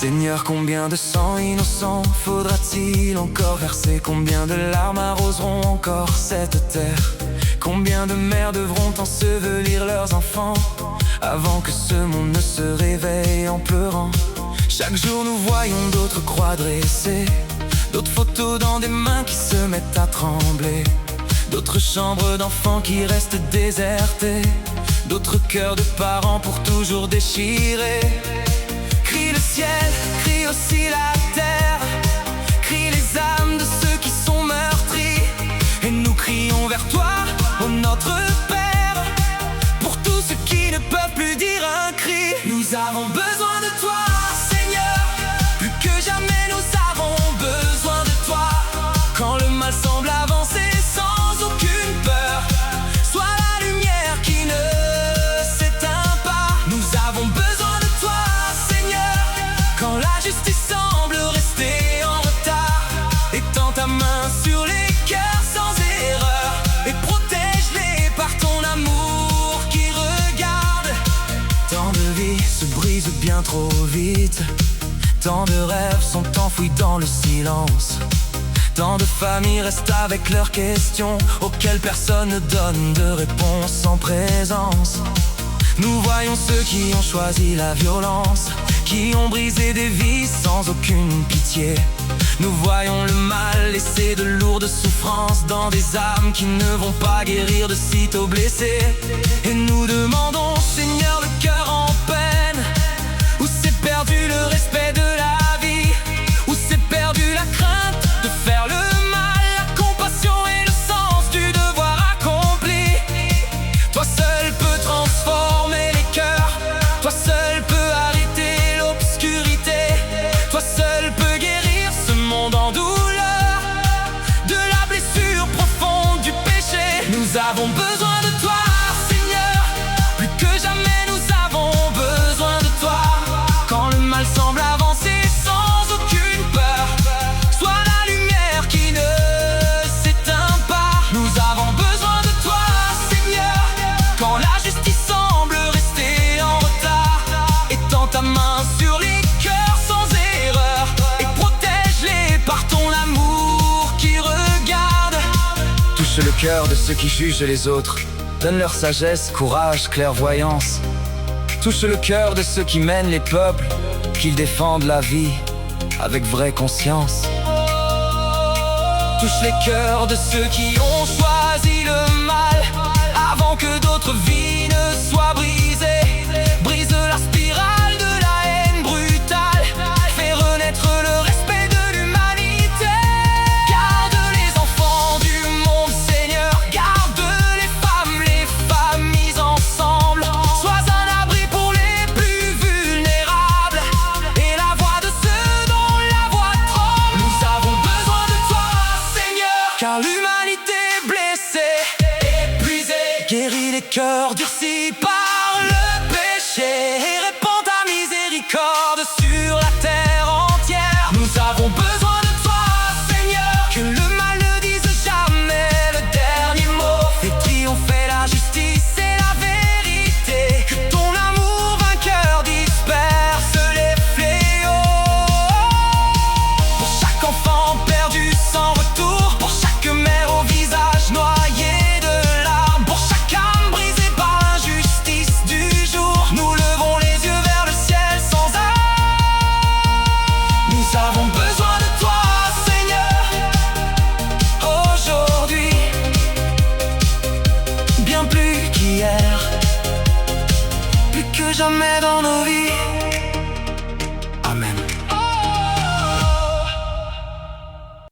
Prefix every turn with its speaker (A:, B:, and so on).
A: Seigneur, combien de sang innocent faudra-t-il encore verser? Combien de larmes arroseront encore cette terre? Combien de mères devront ensevelir leurs enfants avant que ce monde ne se réveille en pleurant? Chaque jour nous voyons d'autres croix dressées, d'autres photos dans des mains qui se mettent à trembler, d'autres chambres d'enfants qui restent désertées, d'autres cœurs de parents pour toujours déchirés. Crie le ciel, crie aussi la terre, crie les âmes de ceux qui sont meurtris. Et nous crions vers toi, ô notre Père, pour tous ceux qui ne peuvent plus dire un cri. Nous avons besoin de toi, Seigneur, plus que jamais nous avons besoin de toi. Quand le mal semble avancer sans aucune peur, sois la lumière qui ne s'éteint pas. Nous avons besoin de toi, Seigneur, quand la justice semble rester en retard. Étends ta main sur les cœurs sans erreur et protège-les par ton amour qui regarde. Tant de vies se brisent bien trop vite, tant de rêves sont enfouis dans le silence, tant de familles restent avec leurs questions auxquelles personne ne donne de réponse en présence. Nous voyons ceux qui ont choisi la violence, qui ont brisé des vies sans aucune pitié. Nous voyons le mal laisser de lourdes souffrances dans des âmes qui ne vont pas guérir de sitôt blessées. Et nous demandons, Seigneur, le cœur en peine, où s'est perdu le respect de la vie, où s'est perdu la crainte de faire le mal, la compassion et le sens du devoir accompli. Toi seul peux transformer les cœurs, toi seul peux arrêter l'obscurité, toi seul peux guérir ce monde en douleur de la blessure profonde du péché. Nous avons besoin de toi, Seigneur, plus que jamais nous avons besoin de toi. Quand le mal semble avancer sans aucune peur, sois la lumière qui ne s'éteint pas. Nous avons besoin de toi, Seigneur, quand la justice semble rester en retard. Étends ta main sur les cœurs sans erreur et protège-les par ton amour qui regarde. Touche le cœur de ceux qui jugent les autres, donne leur sagesse, courage, clairvoyance. Touche le cœur de ceux qui mènent les peuples, qu'ils défendent la vie avec vraie conscience. Touche les cœurs de ceux qui ont choisi le mal avant que d'autres vies ne soient brisées. Brise la spirale de la haine brutale, fais renaître le respect de l'humanité. Garde les enfants du monde, Seigneur, garde les familles ensemble. Sois un abri pour les plus vulnérables et la voix de ceux dont la voix tremble. Nous avons besoin de toi, Seigneur, car l'humanité est blessée, épuisée. Guéris les cœurs durcis par le péché et répands ta miséricorde sur la terre entière. Nous avons besoin de toi, Seigneur, que le mal ne dise jamais le dernier mot. Fais triompher la justice et la vérité, que ton amour vainqueur disperse les fléaux. Pour chaque enfant perdu sans retour, pour chaque mère au visage noyé de larmes, pour chaque âme brisée par l'injustice du jour, nous levons les yeux vers le ciel sans arrêt. Nous avons besoin de toi, Seigneur, aujourd'hui, bien plus qu'hier, plus que jamais dans nos vies.